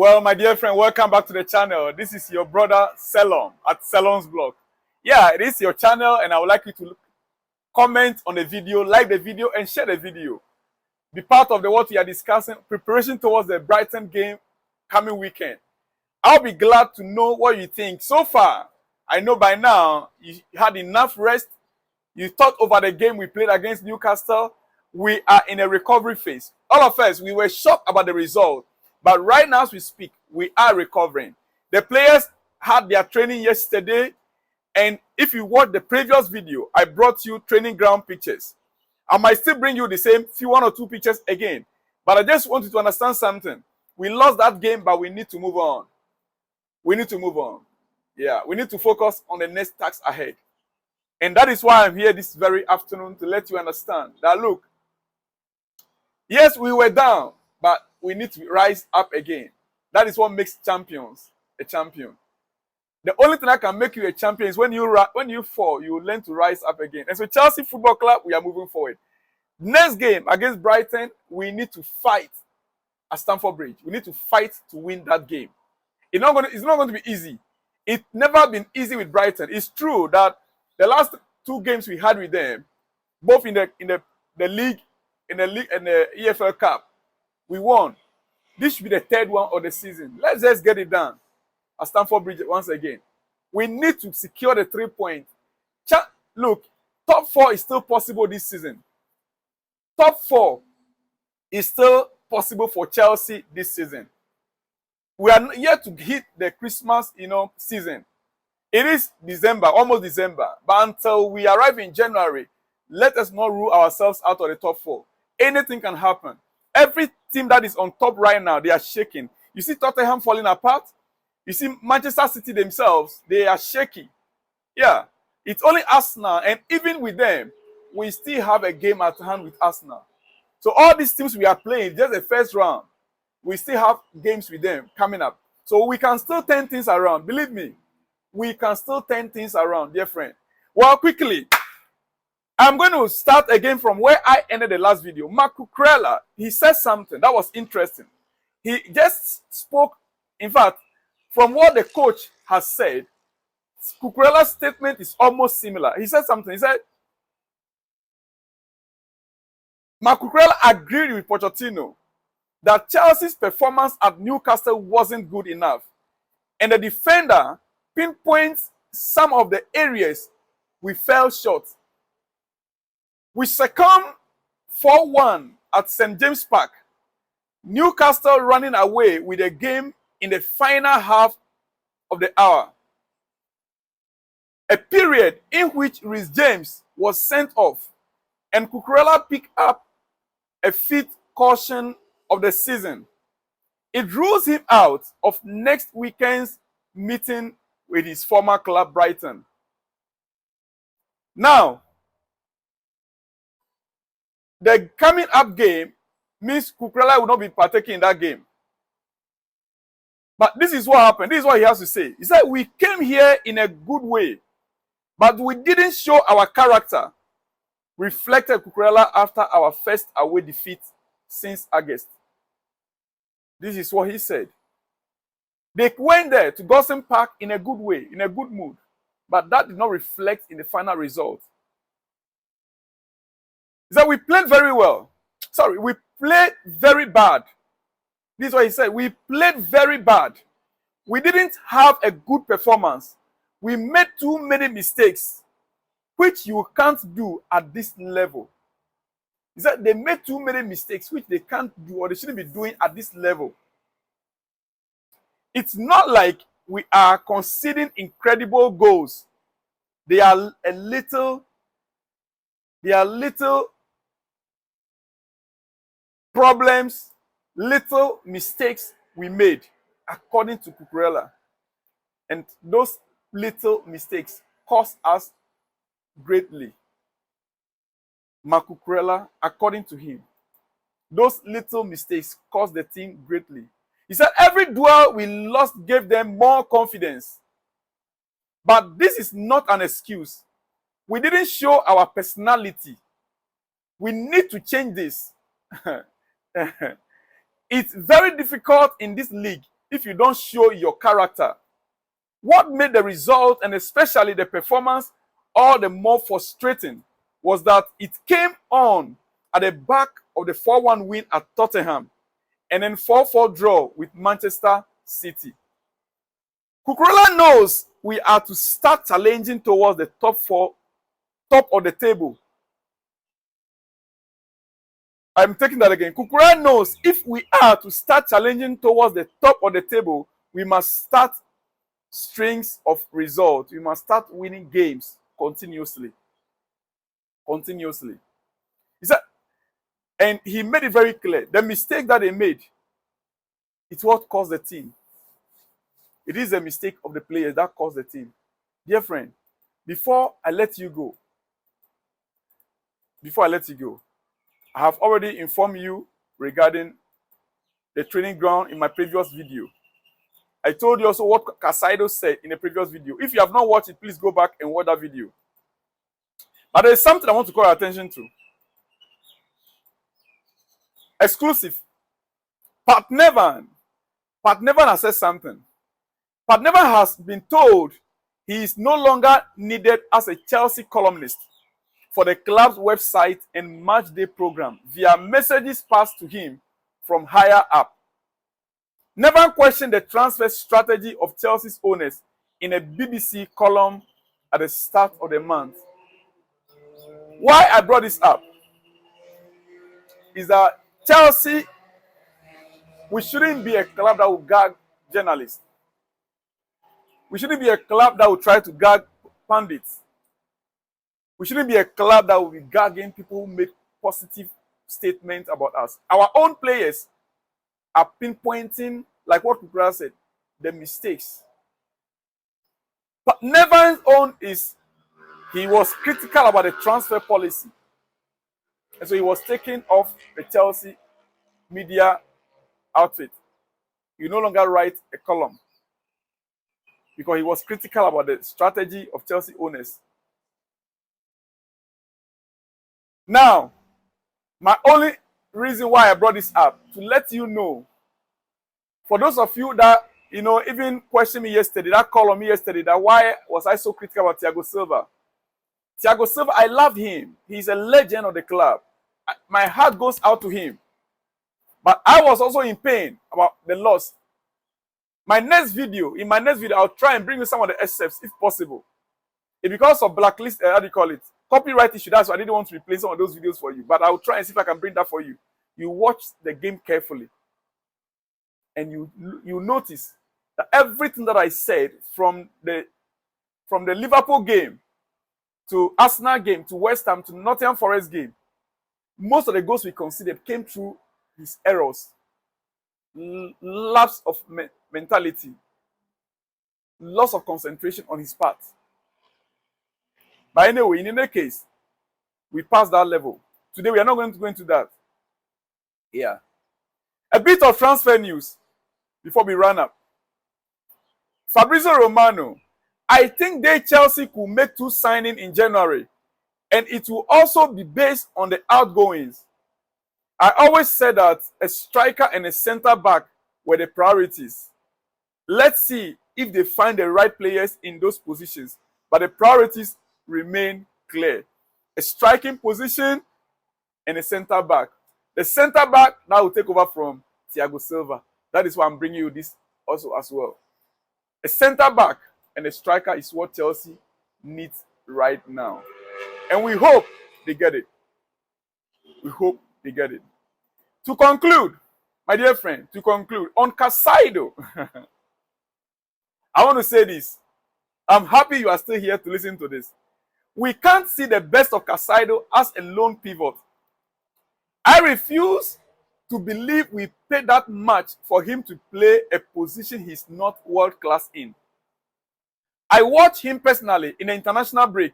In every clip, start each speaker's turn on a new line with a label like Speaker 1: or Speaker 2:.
Speaker 1: Well, my dear friend, welcome back to the channel. This is your brother Selon at Selon's blog. Yeah, it is your channel, and I would like you to comment on the video, like the video, and share the video. Be part of what we are discussing, preparation towards the Brighton game coming weekend. I'll be glad to know what you think. So far, I know by now you had enough rest. You thought over the game we played against Newcastle. We are in a recovery phase. All of us, we were shocked about the result. But right now as we speak, we are recovering. The players had their training yesterday. And if you watch the previous video, I brought you training ground pictures. I might still bring you the same one or two pictures again. But I just want you to understand something. We lost that game, but we need to move on. We need to move on. Yeah, we need to focus on the next task ahead. And that is why I'm here this very afternoon to let you understand that, look, yes, we were down, but we need to rise up again. That is what makes champions a champion. The only thing that can make you a champion is when you fall, you learn to rise up again. And so Chelsea Football Club, we are moving forward. Next game against Brighton, we need to fight at Stamford Bridge. We need to fight to win that game. It's not going to be easy. It's never been easy with Brighton. It's true that the last two games we had with them, both in the league, and the EFL Cup, we won. This should be the third one of the season. Let's just get it done at Stamford Bridge once again. We need to secure the 3 points. Look, top 4 is still possible this season. Top 4 is still possible for Chelsea this season. We are yet to hit the Christmas, season. It is December, almost December. But until we arrive in January, let us not rule ourselves out of the top 4. Anything can happen. Every team that is on top right now, they are shaking. You see Tottenham falling apart. You see Manchester City themselves, they are shaky. Yeah, it's only Arsenal, and even with them, we still have a game at hand with Arsenal. So all these teams we are playing, just the first round, we still have games with them coming up. So we can still turn things around. Believe me, we can still turn things around, dear friend. Well, quickly, I'm going to start again from where I ended the last video. Cucurella, he said something that was interesting. He just spoke, in fact, from what the coach has said, Cucurella's statement is almost similar. He said something. He said, Cucurella agreed with Pochettino that Chelsea's performance at Newcastle wasn't good enough. And the defender pinpoints some of the areas we fell short. We succumbed 4-1 at St. James Park. Newcastle running away with a game in the final half of the hour. A period in which Reece James was sent off and Cucurella picked up a fifth caution of the season. It rules him out of next weekend's meeting with his former club Brighton. Now, the coming up game means Cucurella will not be partaking in that game. But this is what happened. This is what he has to say. He said, we came here in a good way, but we didn't show our character, reflected Cucurella after our first away defeat since August. This is what he said. They went there to Goodison Park in a good way, in a good mood, but that did not reflect in the final result. He said, we played very well. Sorry, we played very bad. This is what he said. We played very bad. We didn't have a good performance. We made too many mistakes, which you can't do at this level. He said they made too many mistakes, which they can't do or they shouldn't be doing at this level. It's not like we are conceding incredible goals. They are little problems, little mistakes we made, according to Cucurella. And those little mistakes cost us greatly. Cucurella, according to him, those little mistakes cost the team greatly. He said every duel we lost gave them more confidence. But this is not an excuse. We didn't show our personality. We need to change this. It's very difficult in this league if you don't show your character. What made the result, and especially the performance, all the more frustrating was that it came on at the back of the 4-1 win at Tottenham and then 4-4 draw with Manchester City. Cucurella knows we are to start challenging towards the top of the table. I'm taking that again. Cucurella knows if we are to start challenging towards the top of the table, we must start strings of results. We must start winning games continuously. Continuously. He said, and he made it very clear. The mistake that they made, it's what caused the team. It is a mistake of the players that caused the team. Dear friend, before I let you go, I have already informed you regarding the training ground in my previous video. I told you also what Caicedo said in the previous video. If you have not watched it, please go back and watch that video. But there is something I want to call your attention to. Exclusive. Pat Nevan has said something. Pat Nevan has been told he is no longer needed as a Chelsea columnist for the club's website and matchday program via messages passed to him from higher up. Nevan questioned the transfer strategy of Chelsea's owners in a BBC column at the start of the month. Why I brought this up is that Chelsea, we shouldn't be a club that will gag journalists. We shouldn't be a club that will try to gag pundits. We shouldn't be a club that will be gagging people who make positive statements about us. Our own players are pinpointing, like what Cucurella said, the mistakes. But Nevan's own is, he was critical about the transfer policy. And so he was taken off the Chelsea media outfit. He no longer write a column because he was critical about the strategy of Chelsea owners. Now, my only reason why I brought this up, to let you know, for those of you that, even questioned me yesterday, that call on me yesterday, that why was I so critical about Thiago Silva? Thiago Silva, I love him. He's a legend of the club. My heart goes out to him. But I was also in pain about the loss. In my next video, I'll try and bring you some of the excerpts if possible. It's because of blacklist, how do you call it? Copyright issue. That's why I didn't want to replay some of those videos for you. But I'll try and see if I can bring that for you. You watch the game carefully. And you notice that everything that I said from the Liverpool game to Arsenal game to West Ham to Nottingham Forest game, most of the goals we considered came through his errors, lapse of mentality, loss of concentration on his part. But anyway, in any case, we passed that level. Today, we are not going to go into that. Yeah. A bit of transfer news before we run up. Fabrizio Romano, I think Chelsea could make 2 signings in January, and it will also be based on the outgoings. I always said that a striker and a centre-back were the priorities. Let's see if they find the right players in those positions, but the priorities remain clear. A striking position and a centre-back. The centre-back now will take over from Thiago Silva. That is why I'm bringing you this also as well. A centre-back and a striker is what Chelsea needs right now. And we hope they get it. We hope they get it. To conclude, my dear friend, on Caicedo, I want to say this. I'm happy you are still here to listen to this. We can't see the best of Caicedo as a lone pivot. I refuse to believe we paid that much for him to play a position he's not world class in. I watched him personally in the international break,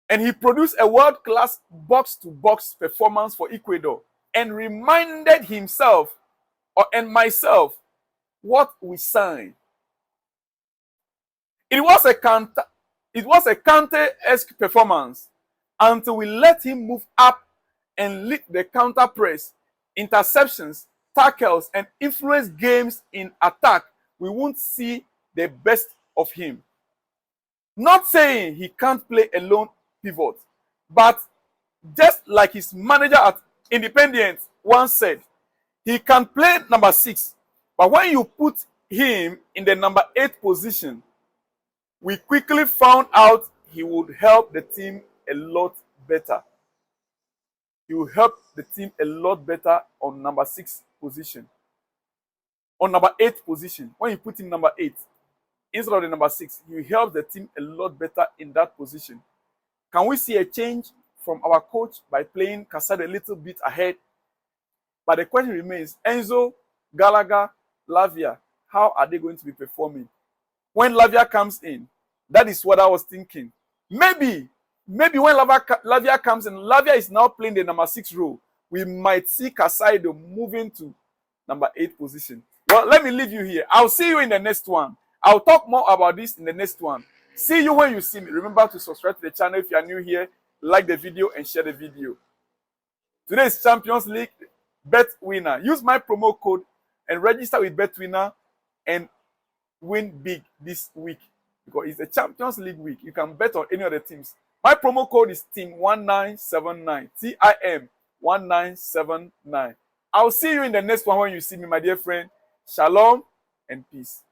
Speaker 1: and he produced a world class box-to-box performance for Ecuador and reminded himself and myself what we signed. It was a Kante-esque performance until we let him move up and lead the counter press, interceptions, tackles, and influence games in attack, we won't see the best of him. Not saying he can't play a lone pivot, but just like his manager at Independent once said, he can play number 6, but when you put him in the number 8 position, we quickly found out he would help the team a lot better. He will help the team a lot better on number 6 position. On number 8 position, when you put him number 8 instead of the number 6, he will help the team a lot better in that position. Can we see a change from our coach by playing Caicedo a little bit ahead? But the question remains, Enzo, Gallagher, Lavia, how are they going to be performing? When Lavia comes in, that is what I was thinking. Maybe when Lavia comes in, Lavia is now playing the number 6 role, we might see Caicedo moving to number 8 position. Well, let me leave you here. I'll see you in the next one. I'll talk more about this in the next one. See you when you see me. Remember to subscribe to the channel if you are new here, like the video and share the video. Today is Champions League Bet Winner. Use my promo code and register with Bet Winner and win big this week because it's the Champions League week. You can bet on any of the teams. My promo code is TIM1979. TIM1979. I'll see you in the next one when you see me, my dear friend. Shalom and peace.